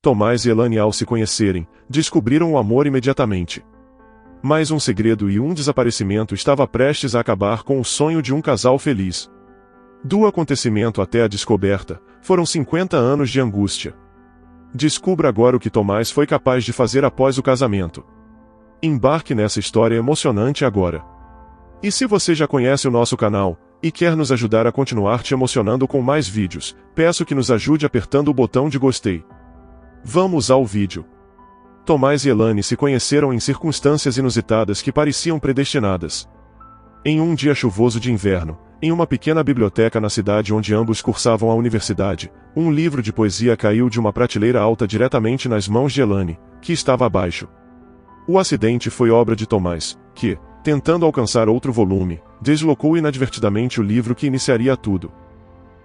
Tomás e Elane, ao se conhecerem, descobriram o amor imediatamente. Mas um segredo e um desaparecimento estava prestes a acabar com o sonho de um casal feliz. Do acontecimento até a descoberta, foram 50 anos de angústia. Descubra agora o que Tomás foi capaz de fazer após o casamento. Embarque nessa história emocionante agora. E se você já conhece o nosso canal, e quer nos ajudar a continuar te emocionando com mais vídeos, peço que nos ajude apertando o botão de gostei. Vamos ao vídeo. Tomás e Elane se conheceram em circunstâncias inusitadas que pareciam predestinadas. Em um dia chuvoso de inverno, em uma pequena biblioteca na cidade onde ambos cursavam a universidade, um livro de poesia caiu de uma prateleira alta diretamente nas mãos de Elane, que estava abaixo. O acidente foi obra de Tomás, que, tentando alcançar outro volume, deslocou inadvertidamente o livro que iniciaria tudo.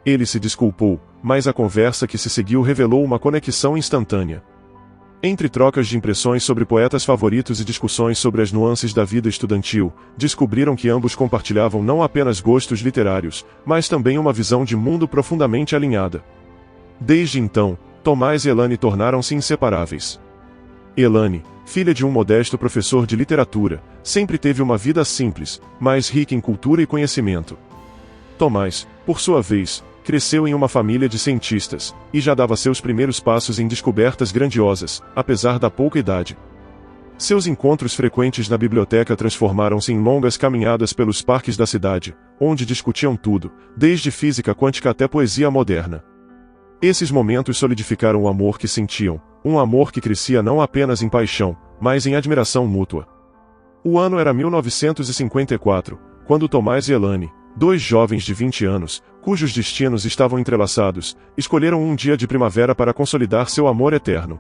Ele se desculpou, mas a conversa que se seguiu revelou uma conexão instantânea. Entre trocas de impressões sobre poetas favoritos e discussões sobre as nuances da vida estudantil, descobriram que ambos compartilhavam não apenas gostos literários, mas também uma visão de mundo profundamente alinhada. Desde então, Tomás e Elane tornaram-se inseparáveis. Elane, filha de um modesto professor de literatura, sempre teve uma vida simples, mas rica em cultura e conhecimento. Tomás, por sua vez, cresceu em uma família de cientistas, e já dava seus primeiros passos em descobertas grandiosas, apesar da pouca idade. Seus encontros frequentes na biblioteca transformaram-se em longas caminhadas pelos parques da cidade, onde discutiam tudo, desde física quântica até poesia moderna. Esses momentos solidificaram o amor que sentiam, um amor que crescia não apenas em paixão, mas em admiração mútua. O ano era 1954, quando Tomás e Elane, dois jovens de 20 anos, cujos destinos estavam entrelaçados, escolheram um dia de primavera para consolidar seu amor eterno.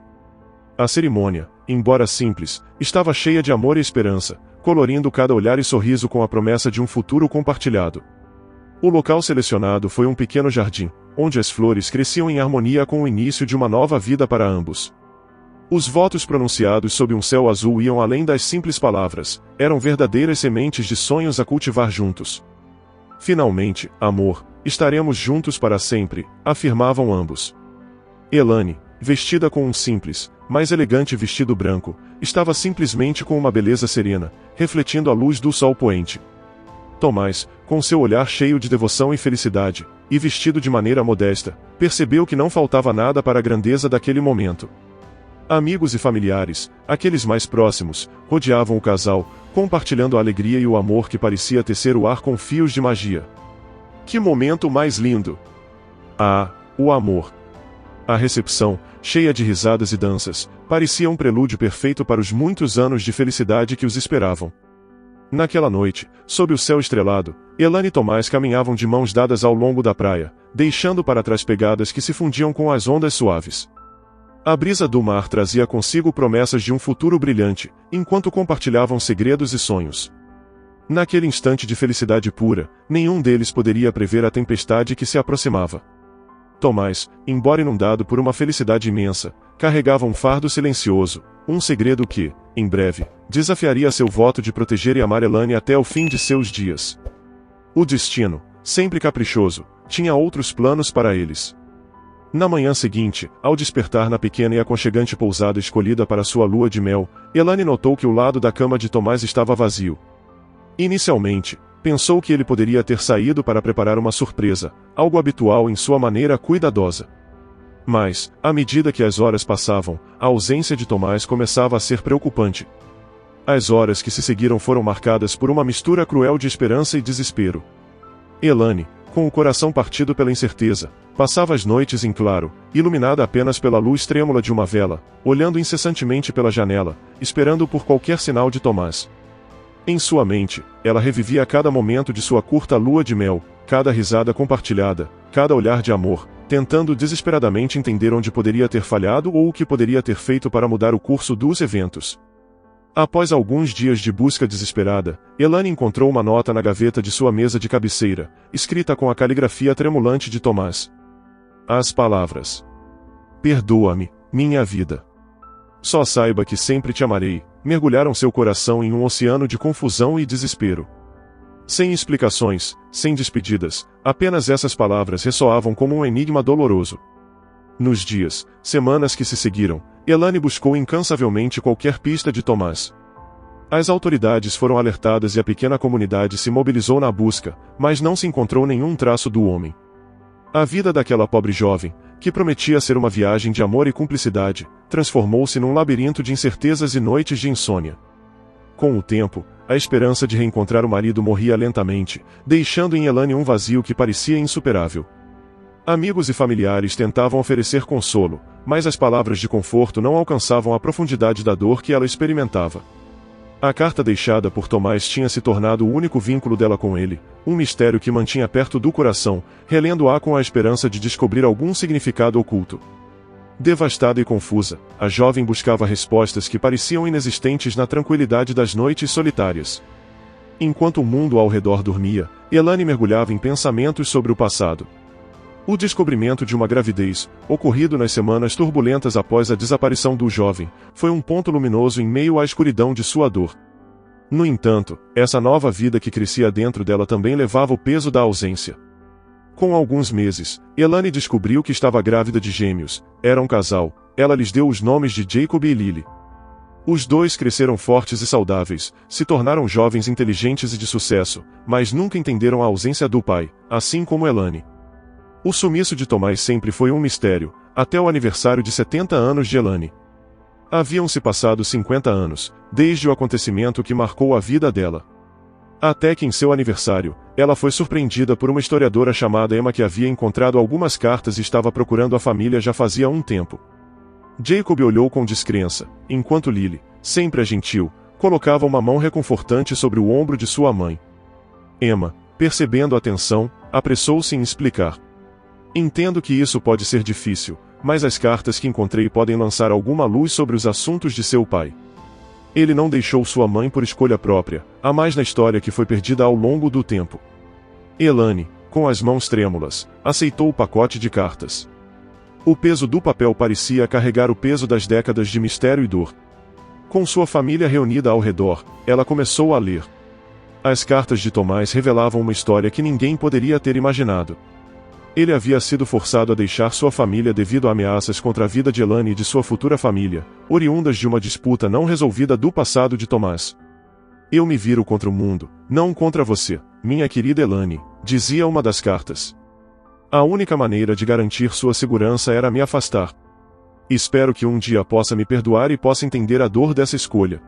A cerimônia, embora simples, estava cheia de amor e esperança, colorindo cada olhar e sorriso com a promessa de um futuro compartilhado. O local selecionado foi um pequeno jardim, onde as flores cresciam em harmonia com o início de uma nova vida para ambos. Os votos pronunciados sob um céu azul iam além das simples palavras, eram verdadeiras sementes de sonhos a cultivar juntos. Finalmente, amor, estaremos juntos para sempre, afirmavam ambos. Elane, vestida com um simples, mas elegante vestido branco, estava simplesmente com uma beleza serena, refletindo a luz do sol poente. Tomás, com seu olhar cheio de devoção e felicidade, e vestido de maneira modesta, percebeu que não faltava nada para a grandeza daquele momento. Amigos e familiares, aqueles mais próximos, rodeavam o casal, compartilhando a alegria e o amor que parecia tecer o ar com fios de magia. Que momento mais lindo! Ah, o amor! A recepção, cheia de risadas e danças, parecia um prelúdio perfeito para os muitos anos de felicidade que os esperavam. Naquela noite, sob o céu estrelado, Elane e Tomás caminhavam de mãos dadas ao longo da praia, deixando para trás pegadas que se fundiam com as ondas suaves. A brisa do mar trazia consigo promessas de um futuro brilhante, enquanto compartilhavam segredos e sonhos. Naquele instante de felicidade pura, nenhum deles poderia prever a tempestade que se aproximava. Tomás, embora inundado por uma felicidade imensa, carregava um fardo silencioso, um segredo que, em breve, desafiaria seu voto de proteger e amar Elane até o fim de seus dias. O destino, sempre caprichoso, tinha outros planos para eles. Na manhã seguinte, ao despertar na pequena e aconchegante pousada escolhida para sua lua de mel, Elane notou que o lado da cama de Tomás estava vazio. Inicialmente, pensou que ele poderia ter saído para preparar uma surpresa, algo habitual em sua maneira cuidadosa. Mas, à medida que as horas passavam, a ausência de Tomás começava a ser preocupante. As horas que se seguiram foram marcadas por uma mistura cruel de esperança e desespero. Elane, com o coração partido pela incerteza, passava as noites em claro, iluminada apenas pela luz trêmula de uma vela, olhando incessantemente pela janela, esperando por qualquer sinal de Tomás. Em sua mente, ela revivia cada momento de sua curta lua de mel, cada risada compartilhada, cada olhar de amor, tentando desesperadamente entender onde poderia ter falhado ou o que poderia ter feito para mudar o curso dos eventos. Após alguns dias de busca desesperada, Elane encontrou uma nota na gaveta de sua mesa de cabeceira, escrita com a caligrafia tremulante de Tomás. As palavras: "Perdoa-me, minha vida. Só saiba que sempre te amarei", mergulharam seu coração em um oceano de confusão e desespero. Sem explicações, sem despedidas, apenas essas palavras ressoavam como um enigma doloroso. Nos dias, semanas que se seguiram, Elane buscou incansavelmente qualquer pista de Tomás. As autoridades foram alertadas e a pequena comunidade se mobilizou na busca, mas não se encontrou nenhum traço do homem. A vida daquela pobre jovem, que prometia ser uma viagem de amor e cumplicidade, transformou-se num labirinto de incertezas e noites de insônia. Com o tempo, a esperança de reencontrar o marido morria lentamente, deixando em Elane um vazio que parecia insuperável. Amigos e familiares tentavam oferecer consolo, mas as palavras de conforto não alcançavam a profundidade da dor que ela experimentava. A carta deixada por Tomás tinha se tornado o único vínculo dela com ele, um mistério que mantinha perto do coração, relendo-a com a esperança de descobrir algum significado oculto. Devastada e confusa, a jovem buscava respostas que pareciam inexistentes na tranquilidade das noites solitárias. Enquanto o mundo ao redor dormia, Elane mergulhava em pensamentos sobre o passado. O descobrimento de uma gravidez, ocorrido nas semanas turbulentas após a desaparição do jovem, foi um ponto luminoso em meio à escuridão de sua dor. No entanto, essa nova vida que crescia dentro dela também levava o peso da ausência. Com alguns meses, Elane descobriu que estava grávida de gêmeos. Era um casal, ela lhes deu os nomes de Jacob e Lily. Os dois cresceram fortes e saudáveis, se tornaram jovens inteligentes e de sucesso, mas nunca entenderam a ausência do pai, assim como Elane. O sumiço de Tomás sempre foi um mistério, até o aniversário de 70 anos de Elane. Haviam-se passado 50 anos, desde o acontecimento que marcou a vida dela. Até que em seu aniversário, ela foi surpreendida por uma historiadora chamada Emma que havia encontrado algumas cartas e estava procurando a família já fazia um tempo. Jacob olhou com descrença, enquanto Lily, sempre a gentil, colocava uma mão reconfortante sobre o ombro de sua mãe. Emma, percebendo a tensão, apressou-se em explicar. Entendo que isso pode ser difícil, mas as cartas que encontrei podem lançar alguma luz sobre os assuntos de seu pai. Ele não deixou sua mãe por escolha própria, há mais na história que foi perdida ao longo do tempo. Elane, com as mãos trêmulas, aceitou o pacote de cartas. O peso do papel parecia carregar o peso das décadas de mistério e dor. Com sua família reunida ao redor, ela começou a ler. As cartas de Tomás revelavam uma história que ninguém poderia ter imaginado. Ele havia sido forçado a deixar sua família devido a ameaças contra a vida de Elane e de sua futura família, oriundas de uma disputa não resolvida do passado de Tomás. Eu me viro contra o mundo, não contra você, minha querida Elane, dizia uma das cartas. A única maneira de garantir sua segurança era me afastar. Espero que um dia possa me perdoar e possa entender a dor dessa escolha.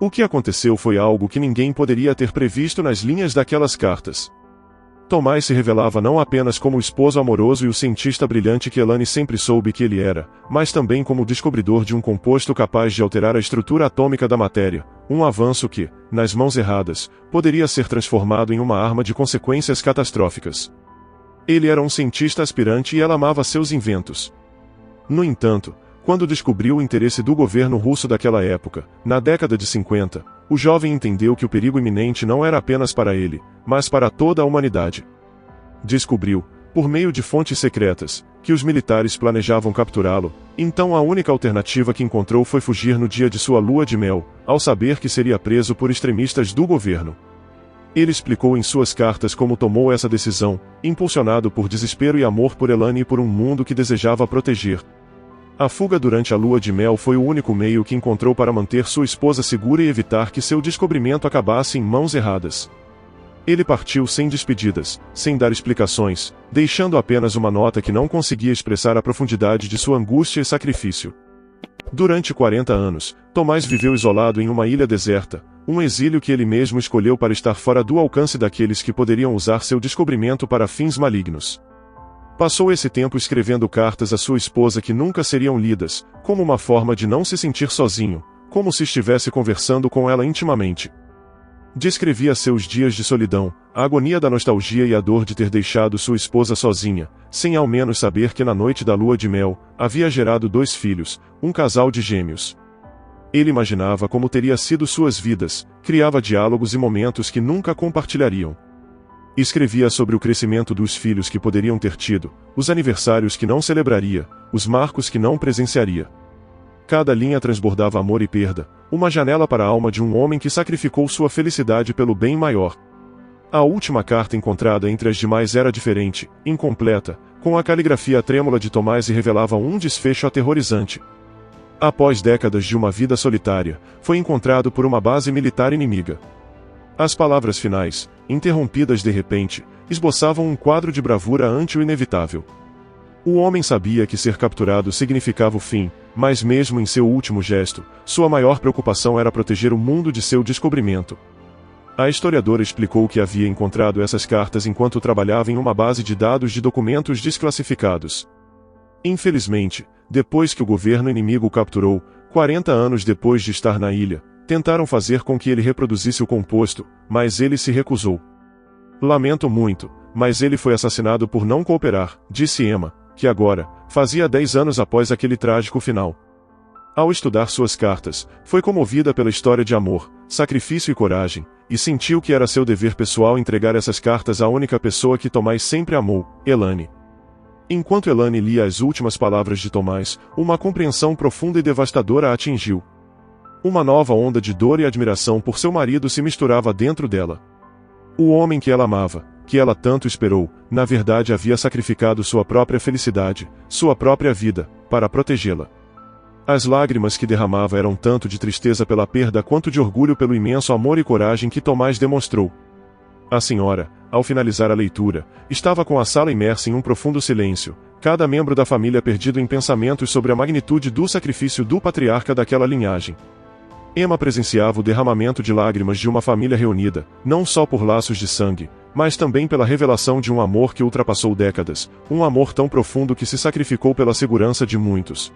O que aconteceu foi algo que ninguém poderia ter previsto nas linhas daquelas cartas. Tomás se revelava não apenas como o esposo amoroso e o cientista brilhante que Elane sempre soube que ele era, mas também como o descobridor de um composto capaz de alterar a estrutura atômica da matéria, um avanço que, nas mãos erradas, poderia ser transformado em uma arma de consequências catastróficas. Ele era um cientista aspirante e ela amava seus inventos. No entanto, quando descobriu o interesse do governo russo daquela época, na década de 50, o jovem entendeu que o perigo iminente não era apenas para ele, mas para toda a humanidade. Descobriu, por meio de fontes secretas, que os militares planejavam capturá-lo, então a única alternativa que encontrou foi fugir no dia de sua lua de mel, ao saber que seria preso por extremistas do governo. Ele explicou em suas cartas como tomou essa decisão, impulsionado por desespero e amor por Elane e por um mundo que desejava proteger. A fuga durante a lua de mel foi o único meio que encontrou para manter sua esposa segura e evitar que seu descobrimento acabasse em mãos erradas. Ele partiu sem despedidas, sem dar explicações, deixando apenas uma nota que não conseguia expressar a profundidade de sua angústia e sacrifício. Durante 40 anos, Tomás viveu isolado em uma ilha deserta, um exílio que ele mesmo escolheu para estar fora do alcance daqueles que poderiam usar seu descobrimento para fins malignos. Passou esse tempo escrevendo cartas à sua esposa que nunca seriam lidas, como uma forma de não se sentir sozinho, como se estivesse conversando com ela intimamente. Descrevia seus dias de solidão, a agonia da nostalgia e a dor de ter deixado sua esposa sozinha, sem ao menos saber que na noite da lua de mel, havia gerado 2 filhos, um casal de gêmeos. Ele imaginava como teria sido suas vidas, criava diálogos e momentos que nunca compartilhariam. Escrevia sobre o crescimento dos filhos que poderiam ter tido, os aniversários que não celebraria, os marcos que não presenciaria. Cada linha transbordava amor e perda, uma janela para a alma de um homem que sacrificou sua felicidade pelo bem maior. A última carta encontrada entre as demais era diferente, incompleta, com a caligrafia trêmula de Tomás e revelava um desfecho aterrorizante. Após décadas de uma vida solitária, foi encontrado por uma base militar inimiga. As palavras finais, interrompidas de repente, esboçavam um quadro de bravura ante o inevitável. O homem sabia que ser capturado significava o fim, mas mesmo em seu último gesto, sua maior preocupação era proteger o mundo de seu descobrimento. A historiadora explicou que havia encontrado essas cartas enquanto trabalhava em uma base de dados de documentos desclassificados. Infelizmente, depois que o governo inimigo o capturou, 40 anos depois de estar na ilha, tentaram fazer com que ele reproduzisse o composto, mas ele se recusou. Lamento muito, mas ele foi assassinado por não cooperar, disse Emma, que agora, fazia 10 anos após aquele trágico final. Ao estudar suas cartas, foi comovida pela história de amor, sacrifício e coragem, e sentiu que era seu dever pessoal entregar essas cartas à única pessoa que Tomás sempre amou, Elane. Enquanto Elane lia as últimas palavras de Tomás, uma compreensão profunda e devastadora a atingiu. Uma nova onda de dor e admiração por seu marido se misturava dentro dela. O homem que ela amava, que ela tanto esperou, na verdade havia sacrificado sua própria felicidade, sua própria vida, para protegê-la. As lágrimas que derramava eram tanto de tristeza pela perda quanto de orgulho pelo imenso amor e coragem que Tomás demonstrou. A senhora, ao finalizar a leitura, estava com a sala imersa em um profundo silêncio, cada membro da família perdido em pensamentos sobre a magnitude do sacrifício do patriarca daquela linhagem. Emma presenciava o derramamento de lágrimas de uma família reunida, não só por laços de sangue, mas também pela revelação de um amor que ultrapassou décadas, um amor tão profundo que se sacrificou pela segurança de muitos.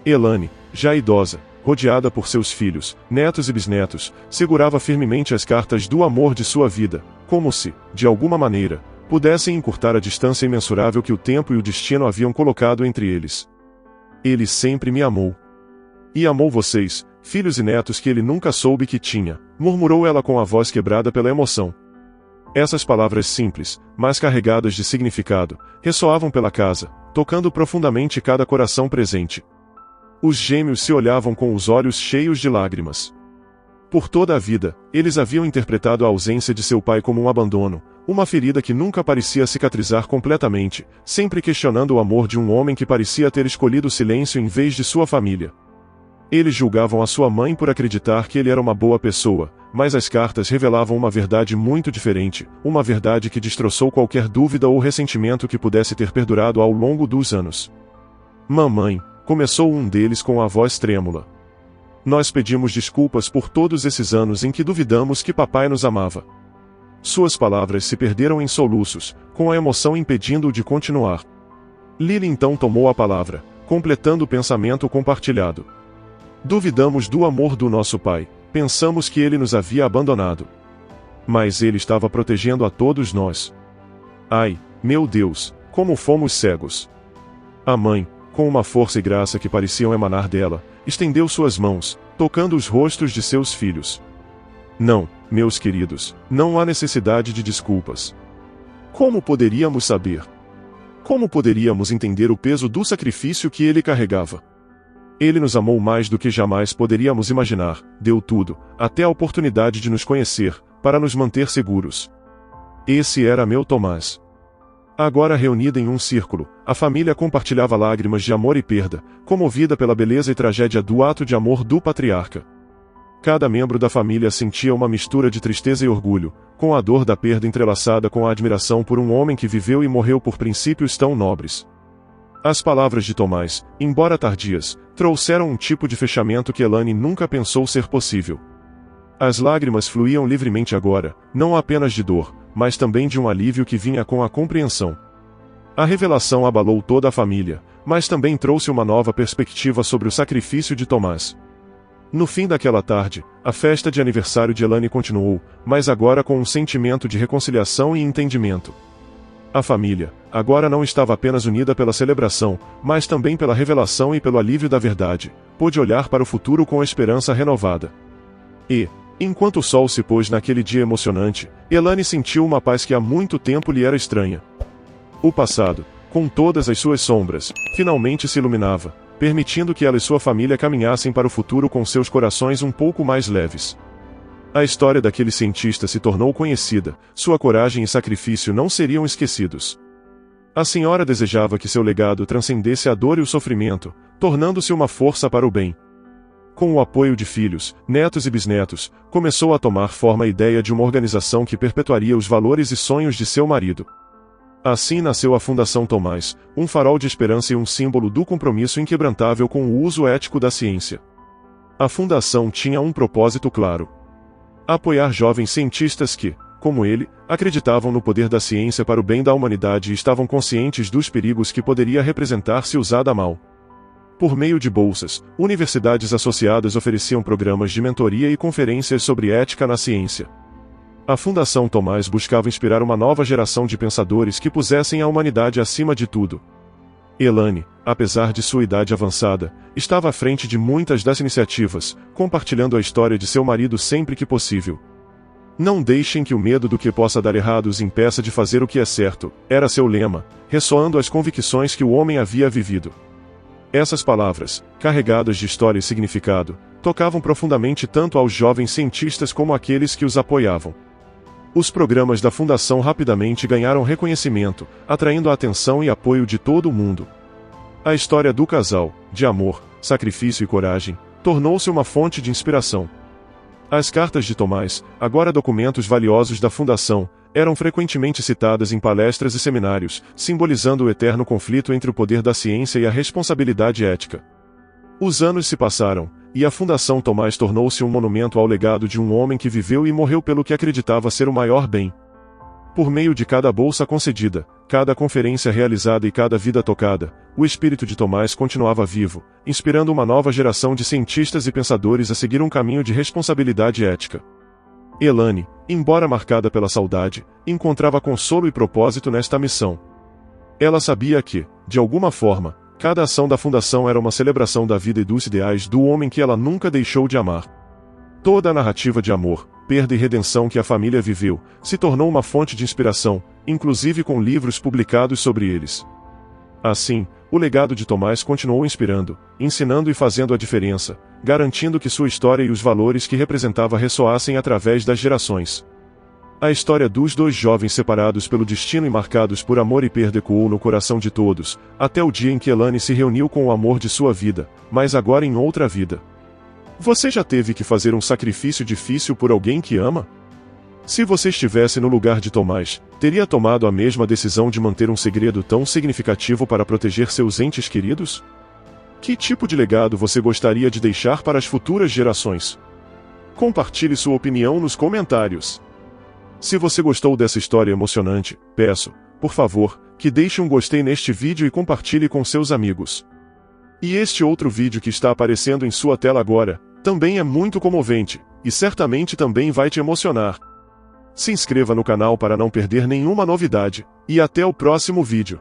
Elane, já idosa, rodeada por seus filhos, netos e bisnetos, segurava firmemente as cartas do amor de sua vida, como se, de alguma maneira, pudessem encurtar a distância imensurável que o tempo e o destino haviam colocado entre eles. Ele sempre me amou. E amou vocês, filhos e netos que ele nunca soube que tinha, murmurou ela com a voz quebrada pela emoção. Essas palavras simples, mas carregadas de significado, ressoavam pela casa, tocando profundamente cada coração presente. Os gêmeos se olhavam com os olhos cheios de lágrimas. Por toda a vida, eles haviam interpretado a ausência de seu pai como um abandono, uma ferida que nunca parecia cicatrizar completamente, sempre questionando o amor de um homem que parecia ter escolhido o silêncio em vez de sua família. Eles julgavam a sua mãe por acreditar que ele era uma boa pessoa, mas as cartas revelavam uma verdade muito diferente, uma verdade que destroçou qualquer dúvida ou ressentimento que pudesse ter perdurado ao longo dos anos. Mamãe, começou um deles com a voz trêmula. Nós pedimos desculpas por todos esses anos em que duvidamos que papai nos amava. Suas palavras se perderam em soluços, com a emoção impedindo-o de continuar. Lily então tomou a palavra, completando o pensamento compartilhado. Duvidamos do amor do nosso pai, pensamos que ele nos havia abandonado. Mas ele estava protegendo a todos nós. Ai, meu Deus, como fomos cegos! A mãe, com uma força e graça que pareciam emanar dela, estendeu suas mãos, tocando os rostos de seus filhos. Não, meus queridos, não há necessidade de desculpas. Como poderíamos saber? Como poderíamos entender o peso do sacrifício que ele carregava? Ele nos amou mais do que jamais poderíamos imaginar, deu tudo, até a oportunidade de nos conhecer, para nos manter seguros. Esse era meu Tomás. Agora reunida em um círculo, a família compartilhava lágrimas de amor e perda, comovida pela beleza e tragédia do ato de amor do patriarca. Cada membro da família sentia uma mistura de tristeza e orgulho, com a dor da perda entrelaçada com a admiração por um homem que viveu e morreu por princípios tão nobres. As palavras de Tomás, embora tardias, trouxeram um tipo de fechamento que Elane nunca pensou ser possível. As lágrimas fluíam livremente agora, não apenas de dor, mas também de um alívio que vinha com a compreensão. A revelação abalou toda a família, mas também trouxe uma nova perspectiva sobre o sacrifício de Tomás. No fim daquela tarde, a festa de aniversário de Elane continuou, mas agora com um sentimento de reconciliação e entendimento. A família, agora não estava apenas unida pela celebração, mas também pela revelação e pelo alívio da verdade, pôde olhar para o futuro com esperança renovada. E, enquanto o sol se pôs naquele dia emocionante, Elane sentiu uma paz que há muito tempo lhe era estranha. O passado, com todas as suas sombras, finalmente se iluminava, permitindo que ela e sua família caminhassem para o futuro com seus corações um pouco mais leves. A história daquele cientista se tornou conhecida, sua coragem e sacrifício não seriam esquecidos. A senhora desejava que seu legado transcendesse a dor e o sofrimento, tornando-se uma força para o bem. Com o apoio de filhos, netos e bisnetos, começou a tomar forma a ideia de uma organização que perpetuaria os valores e sonhos de seu marido. Assim nasceu a Fundação Tomás, um farol de esperança e um símbolo do compromisso inquebrantável com o uso ético da ciência. A fundação tinha um propósito claro: apoiar jovens cientistas que, como ele, acreditavam no poder da ciência para o bem da humanidade e estavam conscientes dos perigos que poderia representar se usada mal. Por meio de bolsas, universidades associadas ofereciam programas de mentoria e conferências sobre ética na ciência. A Fundação Tomás buscava inspirar uma nova geração de pensadores que pusessem a humanidade acima de tudo. Elaine, apesar de sua idade avançada, estava à frente de muitas das iniciativas, compartilhando a história de seu marido sempre que possível. Não deixem que o medo do que possa dar errado os impeça de fazer o que é certo, era seu lema, ressoando as convicções que o homem havia vivido. Essas palavras, carregadas de história e significado, tocavam profundamente tanto aos jovens cientistas como àqueles que os apoiavam. Os programas da Fundação rapidamente ganharam reconhecimento, atraindo a atenção e apoio de todo o mundo. A história do casal, de amor, sacrifício e coragem, tornou-se uma fonte de inspiração. As cartas de Tomás, agora documentos valiosos da Fundação, eram frequentemente citadas em palestras e seminários, simbolizando o eterno conflito entre o poder da ciência e a responsabilidade ética. Os anos se passaram, e a Fundação Tomás tornou-se um monumento ao legado de um homem que viveu e morreu pelo que acreditava ser o maior bem. Por meio de cada bolsa concedida, cada conferência realizada e cada vida tocada, o espírito de Tomás continuava vivo, inspirando uma nova geração de cientistas e pensadores a seguir um caminho de responsabilidade ética. Elaine, embora marcada pela saudade, encontrava consolo e propósito nesta missão. Ela sabia que, de alguma forma, cada ação da Fundação era uma celebração da vida e dos ideais do homem que ela nunca deixou de amar. Toda a narrativa de amor, perda e redenção que a família viveu, se tornou uma fonte de inspiração, inclusive com livros publicados sobre eles. Assim, o legado de Tomás continuou inspirando, ensinando e fazendo a diferença, garantindo que sua história e os valores que representava ressoassem através das gerações. A história dos dois jovens separados pelo destino e marcados por amor e perda ecoou no coração de todos, até o dia em que Elaine se reuniu com o amor de sua vida, mas agora em outra vida. Você já teve que fazer um sacrifício difícil por alguém que ama? Se você estivesse no lugar de Tomás, teria tomado a mesma decisão de manter um segredo tão significativo para proteger seus entes queridos? Que tipo de legado você gostaria de deixar para as futuras gerações? Compartilhe sua opinião nos comentários. Se você gostou dessa história emocionante, peço, por favor, que deixe um gostei neste vídeo e compartilhe com seus amigos. E este outro vídeo que está aparecendo em sua tela agora, também é muito comovente, e certamente também vai te emocionar. Se inscreva no canal para não perder nenhuma novidade, e até o próximo vídeo.